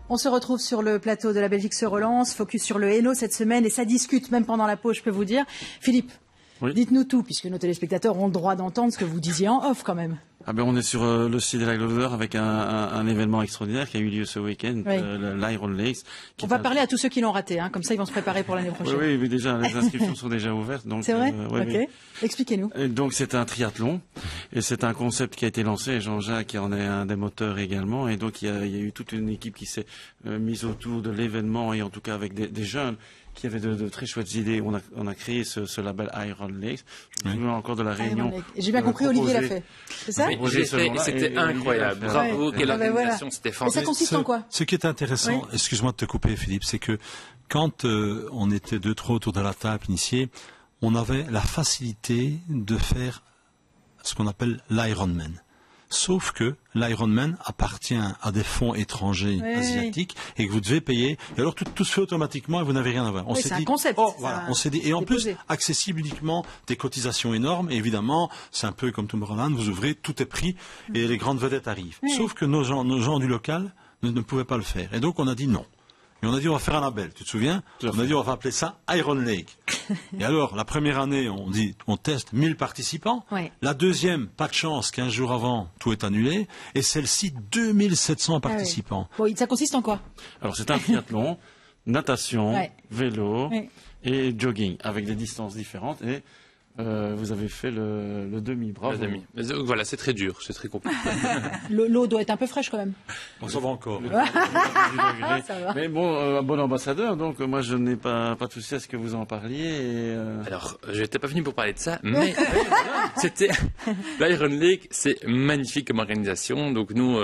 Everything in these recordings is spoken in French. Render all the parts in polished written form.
On se retrouve sur le plateau de La Belgique se relance, focus sur le Hainaut cette semaine et ça discute même pendant la pause, je peux vous dire. Philippe, oui. Dites-nous tout, puisque nos téléspectateurs ont le droit d'entendre ce que vous disiez en off quand même. Ah ben on est sur le site de la Glover avec un événement extraordinaire qui a eu lieu ce week-end, oui. L'Iron Lakes. On va parler à tous ceux qui l'ont raté, hein, comme ça ils vont se préparer pour l'année prochaine. Oui, mais déjà les inscriptions sont déjà ouvertes. C'est vrai ok. Oui. Expliquez-nous. Donc c'est un triathlon et c'est un concept qui a été lancé. Jean-Jacques en est un des moteurs également et donc il y a eu toute une équipe qui s'est mise autour de l'événement et en tout cas avec des jeunes qui avaient de très chouettes idées. On a créé ce label Iron Lakes. Je me souviens encore de la réunion. J'ai bien compris, Olivier l'a fait. C'est ça? C'était incroyable. Bravo, quelle organisation, c'était fantastique. Et ça consiste en quoi? Ce qui est intéressant, excuse-moi de te couper Philippe, c'est que quand on était 2-3 autour de la table initiée, on avait la facilité de faire ce qu'on appelle l'Ironman. Sauf que l'Ironman appartient à des fonds étrangers asiatiques et que vous devez payer. Et alors tout se fait automatiquement et vous n'avez rien à voir. On s'est dit, un concept. On s'est dit, et en plus accessible uniquement, des cotisations énormes. Et évidemment, c'est un peu comme Tomorrowland, vous ouvrez, tout est pris et les grandes vedettes arrivent. Sauf que nos gens du local ne pouvaient pas le faire. Et donc on a dit non. Et on a dit on va faire un label, tu te souviens? On a dit on va appeler ça Iron Lake. Et alors, la première année, on dit on teste 1000 participants. La deuxième, pas de chance, 15 jours avant, tout est annulé. Et celle-ci, 2700 participants. Bon, ça consiste en quoi? Alors c'est un triathlon, natation, vélo et jogging, avec des distances différentes. Et vous avez fait le demi, bravo. Le demi. Voilà, c'est très dur, c'est très compliqué. L'eau doit être un peu fraîche quand même. On s'en va encore. Ça va. Mais bon, un bon ambassadeur, donc moi je n'ai pas de souci à ce que vous en parliez. Alors, je n'étais pas venu pour parler de ça, mais c'était l'Iron Lake, c'est magnifique comme organisation. Donc nous,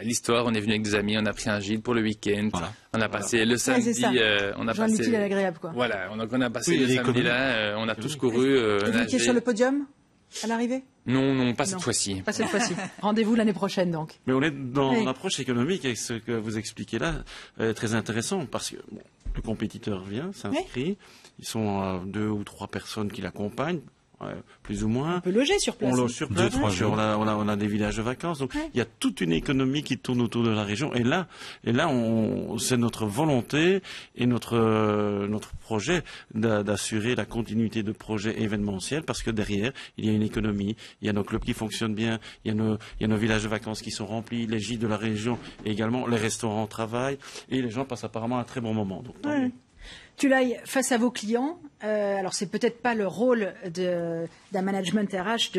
l'histoire, on est venu avec des amis, on a pris un gîte pour le week-end, on a passé le samedi, on a passé l'utile à l'agréable quoi. Voilà, on a passé le samedi là, on a tous couru. Vous étiez sur le podium à l'arrivée? Non, pas cette fois-ci. Pas cette fois-ci. Rendez-vous l'année prochaine donc. Mais on est dans l'approche économique avec ce que vous expliquez là, très intéressant parce que le compétiteur vient, s'inscrit, ils sont 2 ou 3 personnes qui l'accompagnent. Plus ou moins. On peut loger sur place. On loge sur place. 2-3 jours. On a des villages de vacances. Donc il y a toute une économie qui tourne autour de la région. Et là, c'est notre volonté et notre projet d'assurer la continuité de projets événementiels parce que derrière, il y a une économie. Il y a nos clubs qui fonctionnent bien. Il y a nos villages de vacances qui sont remplis. Les gîtes de la région également. Les restaurants travaillent. Et les gens passent apparemment un très bon moment. Donc, Tulay, face à vos clients, alors c'est peut-être pas le rôle d'un management RH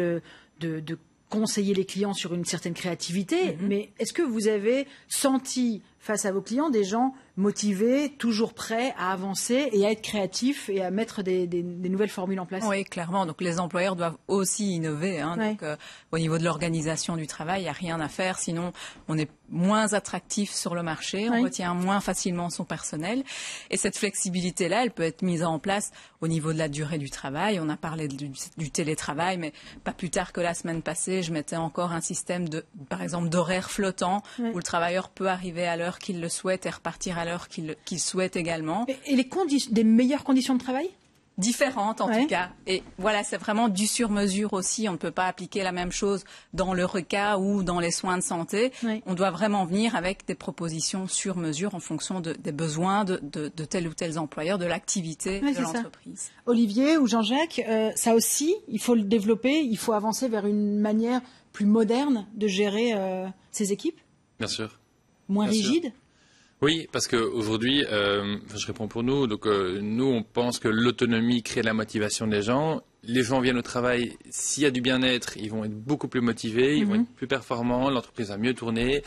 de conseiller les clients sur une certaine créativité, mais est-ce que vous avez senti face à vos clients des gens motivés, toujours prêts à avancer et à être créatifs et à mettre des nouvelles formules en place? Oui, clairement. Donc les employeurs doivent aussi innover. Donc au niveau de l'organisation du travail, il n'y a rien à faire. Sinon, on est moins attractif sur le marché, on retient moins facilement son personnel. Et cette flexibilité-là, elle peut être mise en place au niveau de la durée du travail. On a parlé du télétravail, mais pas plus tard que la semaine passée, je mettais encore un système par exemple, d'horaire flottant où le travailleur peut arriver à l'heure qu'il le souhaite et repartir à l'heure qu'il souhaite également. Et des meilleures conditions de travail? Différentes en tout cas. Et voilà, c'est vraiment du sur-mesure aussi. On ne peut pas appliquer la même chose dans le RECA ou dans les soins de santé. On doit vraiment venir avec des propositions sur-mesure en fonction des besoins de tel ou tel employeur, de l'activité de l'entreprise. Olivier ou Jean-Jacques, ça aussi, il faut le développer, il faut avancer vers une manière plus moderne de gérer ces équipes? Bien sûr. Moins rigide? Oui, parce qu'aujourd'hui, je réponds pour nous, donc nous on pense que l'autonomie crée la motivation des gens. Les gens viennent au travail, s'il y a du bien-être, ils vont être beaucoup plus motivés, ils vont être plus performants, l'entreprise va mieux tourner.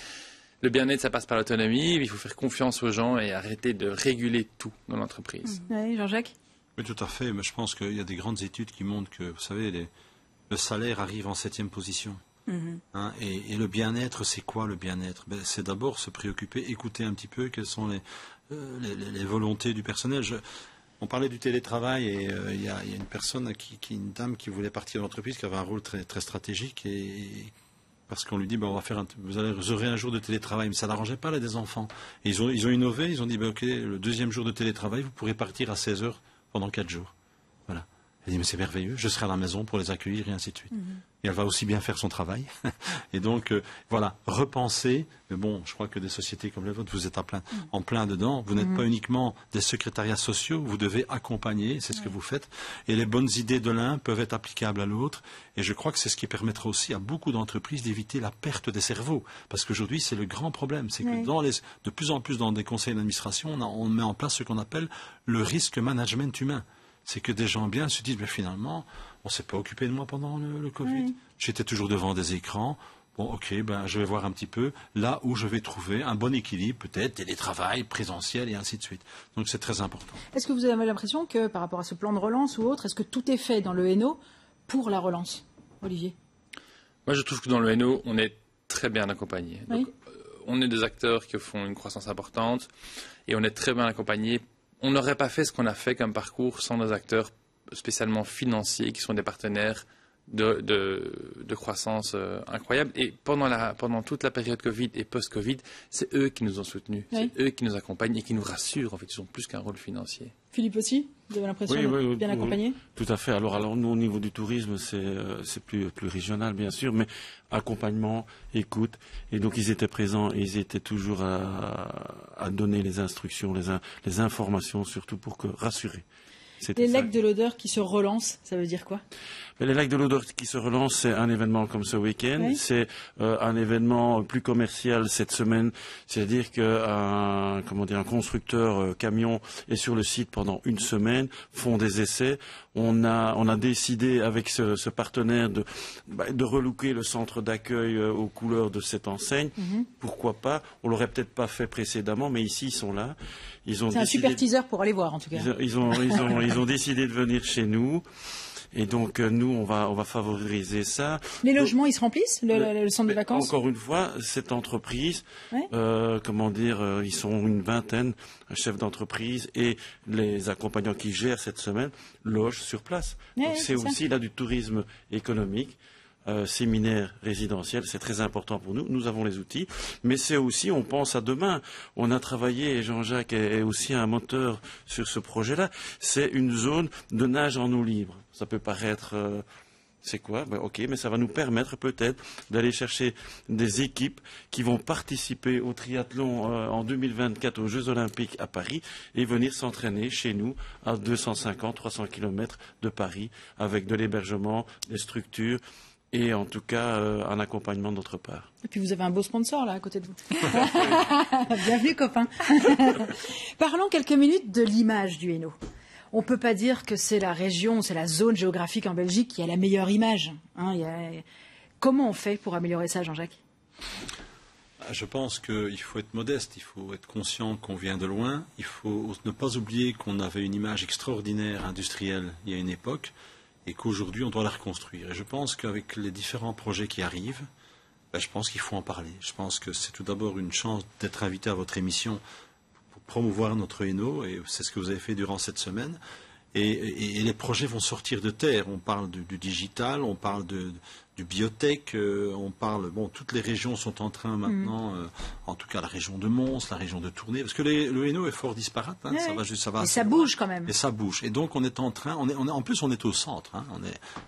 Le bien-être, ça passe par l'autonomie, il faut faire confiance aux gens et arrêter de réguler tout dans l'entreprise. Oui, Jean-Jacques? Oui, tout à fait, mais je pense qu'il y a des grandes études qui montrent que, vous savez, le salaire arrive en 7e position. Et le bien-être, c'est quoi le bien-être? C'est d'abord se préoccuper, écouter un petit peu quelles sont les volontés du personnel. On parlait du télétravail et il y a une personne, une dame qui voulait partir de l'entreprise, qui avait un rôle très, très stratégique parce qu'on lui dit on va faire vous aurez un jour de télétravail, mais ça n'arrangeait pas là des enfants. Et ils ont innové, ils ont dit ok, le 2e jour de télétravail, vous pourrez partir à 16 heures pendant 4 jours. Voilà. Elle dit, mais c'est merveilleux, je serai à la maison pour les accueillir et ainsi de suite. Et elle va aussi bien faire son travail. Et donc, voilà, repenser. Mais bon, je crois que des sociétés comme les vôtres, vous êtes en plein dedans. Vous n'êtes pas uniquement des secrétariats sociaux, vous devez accompagner, c'est ce que vous faites. Et les bonnes idées de l'un peuvent être applicables à l'autre. Et je crois que c'est ce qui permettra aussi à beaucoup d'entreprises d'éviter la perte des cerveaux. Parce qu'aujourd'hui, c'est le grand problème. C'est que de plus en plus dans des conseils d'administration, on met en place ce qu'on appelle le risque management humain. C'est que des gens bien se disent, mais finalement, on ne s'est pas occupé de moi pendant le Covid. J'étais toujours devant des écrans. Bon, ok, je vais voir un petit peu là où je vais trouver un bon équilibre, peut-être télétravail, présentiel et ainsi de suite. Donc c'est très important. Est-ce que vous avez l'impression que par rapport à ce plan de relance ou autre, est-ce que tout est fait dans le Hainaut pour la relance, Olivier? Moi, je trouve que dans le Hainaut, on est très bien accompagné. Oui. Donc, on est des acteurs qui font une croissance importante et on est très bien accompagné. On n'aurait pas fait ce qu'on a fait comme parcours sans nos acteurs spécialement financiers qui sont des partenaires de croissance incroyable. Et pendant toute la période Covid et post-Covid, c'est eux qui nous ont soutenus, c'est eux qui nous accompagnent et qui nous rassurent. En fait, ils ont plus qu'un rôle financier. Philippe aussi, vous avez l'impression d'être bien accompagné? Tout à fait. Alors nous, au niveau du tourisme, c'est plus régional, bien sûr, mais accompagnement, écoute. Et donc, ils étaient présents et ils étaient toujours à donner les instructions, les informations, surtout pour rassurer. Les lacs de l'odeur qui se relancent, ça veut dire quoi? Les lacs de l'odeur qui se relancent, c'est un événement comme ce week-end. Oui. C'est un événement plus commercial cette semaine. C'est-à-dire qu'un constructeur camion est sur le site pendant une semaine, font des essais. On a décidé avec ce partenaire de relooker le centre d'accueil aux couleurs de cette enseigne. Pourquoi pas? On l'aurait peut-être pas fait précédemment, mais ici ils sont là. C'est un super teaser pour aller voir en tout cas. Ils ont décidé de venir chez nous. Et donc nous, on va favoriser ça. Les logements, ils se remplissent, le centre de vacances? Encore une fois, cette entreprise, ils sont une vingtaine, chefs d'entreprise et les accompagnants qui gèrent cette semaine logent sur place. Donc c'est aussi là du tourisme économique. Séminaire résidentiel, c'est très important pour nous. Nous avons les outils, mais c'est aussi, on pense à demain. On a travaillé, et Jean-Jacques est aussi un moteur sur ce projet-là. C'est une zone de nage en eau libre. Ça peut paraître, c'est quoi? Ok, mais ça va nous permettre peut-être d'aller chercher des équipes qui vont participer au triathlon en 2024 aux Jeux Olympiques à Paris et venir s'entraîner chez nous à 250-300 km de Paris avec de l'hébergement, des structures. Et en tout cas, un accompagnement de notre part. Et puis vous avez un beau sponsor là à côté de vous. Bienvenue copains. Parlons quelques minutes de l'image du Hainaut. On ne peut pas dire que c'est la région, c'est la zone géographique en Belgique qui a la meilleure image. Comment on fait pour améliorer ça, Jean-Jacques? Je pense qu'il faut être modeste, il faut être conscient qu'on vient de loin. Il faut ne pas oublier qu'on avait une image extraordinaire industrielle il y a une époque. Et qu'aujourd'hui, on doit la reconstruire. Et je pense qu'avec les différents projets qui arrivent, je pense qu'il faut en parler. Je pense que c'est tout d'abord une chance d'être invité à votre émission pour promouvoir notre Hainaut, et c'est ce que vous avez fait durant cette semaine. Et les projets vont sortir de terre. On parle du digital, on parle du biotech, on parle... Bon, toutes les régions sont en train maintenant, en tout cas la région de Mons, la région de Tournai, parce que le Hainaut est fort disparate. Hein, et ça bouge quand même. Et ça bouge. Et donc on est en train... en plus, on est au centre. Hein,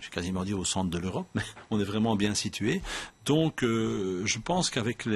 j'ai quasiment dit au centre de l'Europe, mais on est vraiment bien situé. Donc je pense qu'avec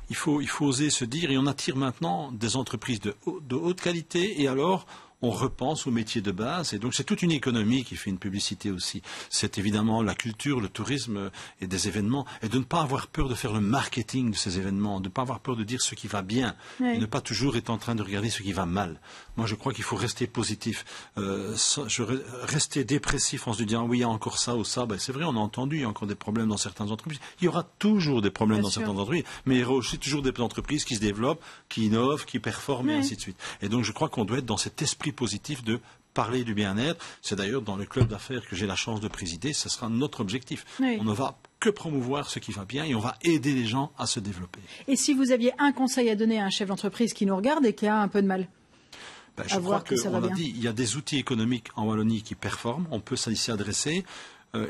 il faut oser se dire, et on attire maintenant des entreprises de haute qualité, et alors... on repense aux métiers de base, et donc c'est toute une économie qui fait une publicité aussi. C'est évidemment la culture, le tourisme et des événements, et de ne pas avoir peur de faire le marketing de ces événements, de ne pas avoir peur de dire ce qui va bien, et ne pas toujours être en train de regarder ce qui va mal. Moi, je crois qu'il faut rester positif, rester dépressif en se disant oui, il y a encore ça ou ça. C'est vrai, on a entendu, il y a encore des problèmes dans certaines entreprises. Il y aura toujours des problèmes dans certaines entreprises, mais il y aura aussi toujours des entreprises qui se développent, qui innovent, qui performent, et ainsi de suite. Et donc, je crois qu'on doit être dans cet esprit positif de parler du bien-être. C'est d'ailleurs dans le club d'affaires que j'ai la chance de présider, ce sera notre objectif. On ne va que promouvoir ce qui va bien et on va aider les gens à se développer. Et si vous aviez un conseil à donner à un chef d'entreprise qui nous regarde et qui a un peu de mal? Je crois qu'on a dit, il y a des outils économiques en Wallonie qui performent, on peut s'y adresser.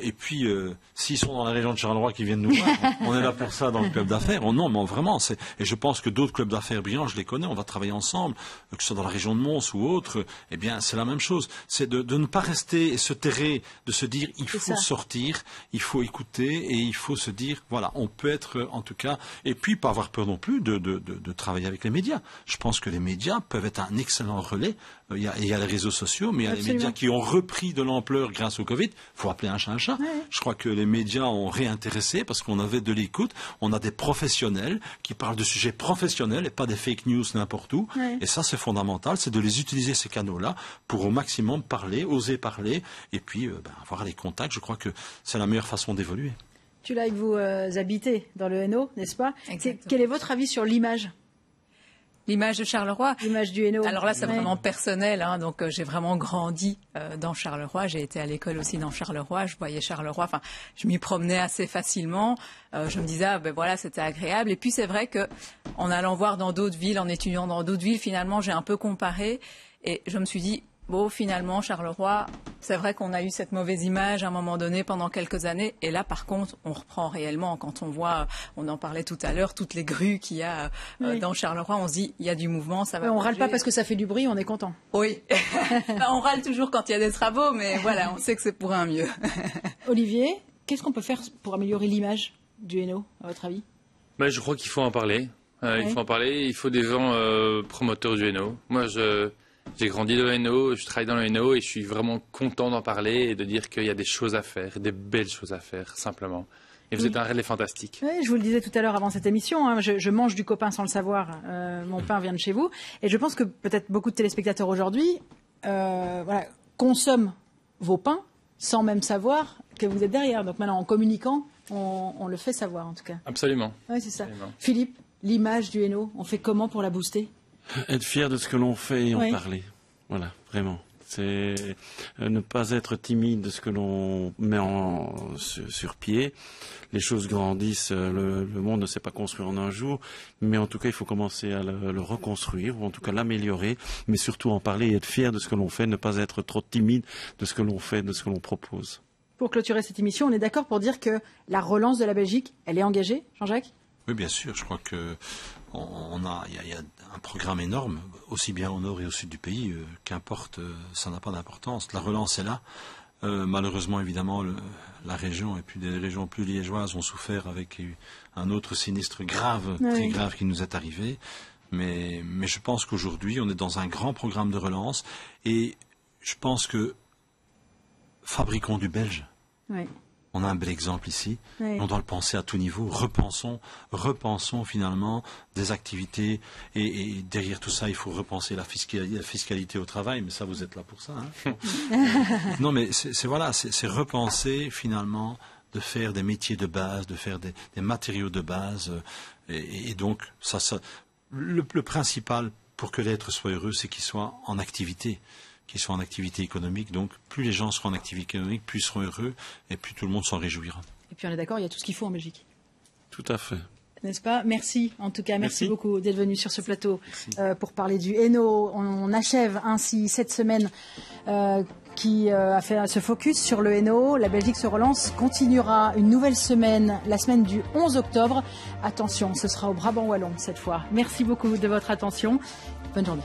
Et puis, s'ils sont dans la région de Charleroi qui viennent nous voir, on est là pour ça dans le club d'affaires. Oh non, mais vraiment, et je pense que d'autres clubs d'affaires brillants, je les connais, on va travailler ensemble, que ce soit dans la région de Mons ou autre, eh bien, c'est la même chose. C'est de ne pas rester et se terrer, de se dire, il faut sortir, il faut écouter et il faut se dire, voilà, on peut être, en tout cas, et puis pas avoir peur non plus de travailler avec les médias. Je pense que les médias peuvent être un excellent relais. Il y a les réseaux sociaux, mais il y a les médias qui ont repris de l'ampleur grâce au Covid. Il faut appeler un chat un chat. Ouais. Je crois que les médias ont réintéressé parce qu'on avait de l'écoute. On a des professionnels qui parlent de sujets professionnels et pas des fake news n'importe où. Ouais. Et ça, c'est fondamental. C'est de les utiliser, ces canaux-là, pour au maximum parler, oser parler et puis avoir les contacts. Je crois que c'est la meilleure façon d'évoluer. Tu l'as, vous habitez dans le Hainaut, n'est-ce pas? Quel est votre avis sur l'image? L'image de Charleroi. L'image du Hainaut. Alors là, c'est vraiment personnel. Hein, donc, j'ai vraiment grandi dans Charleroi. J'ai été à l'école aussi dans Charleroi. Je voyais Charleroi. Enfin, je m'y promenais assez facilement. Je me disais, voilà, c'était agréable. Et puis, c'est vrai que en allant voir dans d'autres villes, en étudiant dans d'autres villes, finalement, j'ai un peu comparé. Et je me suis dit, bon, finalement, Charleroi, c'est vrai qu'on a eu cette mauvaise image à un moment donné pendant quelques années. Et là, par contre, on reprend réellement. Quand on voit, on en parlait tout à l'heure, toutes les grues qu'il y a dans Charleroi, on se dit, il y a du mouvement, ça va. On râle pas parce que ça fait du bruit, on est content. Oui. On râle toujours quand il y a des travaux, mais voilà, on sait que c'est pour un mieux. Olivier, qu'est-ce qu'on peut faire pour améliorer l'image du Hainaut, à votre avis? Je crois qu'il faut en parler. Il faut en parler. Il faut des gens promoteurs du Hainaut. Moi, j'ai grandi dans le Hainaut, je travaille dans le Hainaut et je suis vraiment content d'en parler et de dire qu'il y a des choses à faire, des belles choses à faire, simplement. Et vous êtes un relais fantastique. Oui, je vous le disais tout à l'heure avant cette émission, hein, je mange du copain sans le savoir, mon pain vient de chez vous. Et je pense que peut-être beaucoup de téléspectateurs aujourd'hui consomment vos pains sans même savoir que vous êtes derrière. Donc maintenant, en communiquant, on le fait savoir en tout cas. Absolument. Oui, c'est ça. Absolument. Philippe, l'image du Hainaut, on fait comment pour la booster? Être fier de ce que l'on fait et en parler. Voilà, vraiment. C'est ne pas être timide de ce que l'on met sur pied. Les choses grandissent, le monde ne s'est pas construit en un jour, mais en tout cas, il faut commencer à le reconstruire, ou en tout cas l'améliorer, mais surtout en parler et être fier de ce que l'on fait, ne pas être trop timide de ce que l'on fait, de ce que l'on propose. Pour clôturer cette émission, on est d'accord pour dire que la relance de la Belgique, elle est engagée, Jean-Jacques? Oui, bien sûr. Je crois que il y a un programme énorme, aussi bien au nord et au sud du pays, qu'importe, ça n'a pas d'importance. La relance est là. Malheureusement, évidemment, la région et puis des régions plus liégeoises ont souffert avec un autre sinistre grave, très grave qui nous est arrivé. Mais je pense qu'aujourd'hui, on est dans un grand programme de relance et je pense que fabriquons du belge. Oui. On a un bel exemple ici. Oui. On doit le penser à tout niveau. Repensons finalement des activités. Et derrière tout ça, il faut repenser la fiscalité au travail. Mais ça, vous êtes là pour ça. Hein. Non, mais c'est repenser finalement de faire des métiers de base, de faire des matériaux de base. Et donc, le principal pour que l'être soit heureux, c'est qu'il soit en activité. Qu'ils soient en activité économique. Donc, plus les gens seront en activité économique, plus ils seront heureux et plus tout le monde s'en réjouira. Et puis, on est d'accord, il y a tout ce qu'il faut en Belgique. Tout à fait. N'est-ce pas? Merci, en tout cas. Merci beaucoup d'être venu sur ce plateau pour parler du Hainaut. On achève ainsi cette semaine qui a fait ce focus sur le Hainaut. La Belgique se relance, continuera une nouvelle semaine, la semaine du 11 octobre. Attention, ce sera au Brabant Wallon cette fois. Merci beaucoup de votre attention. Bonne journée.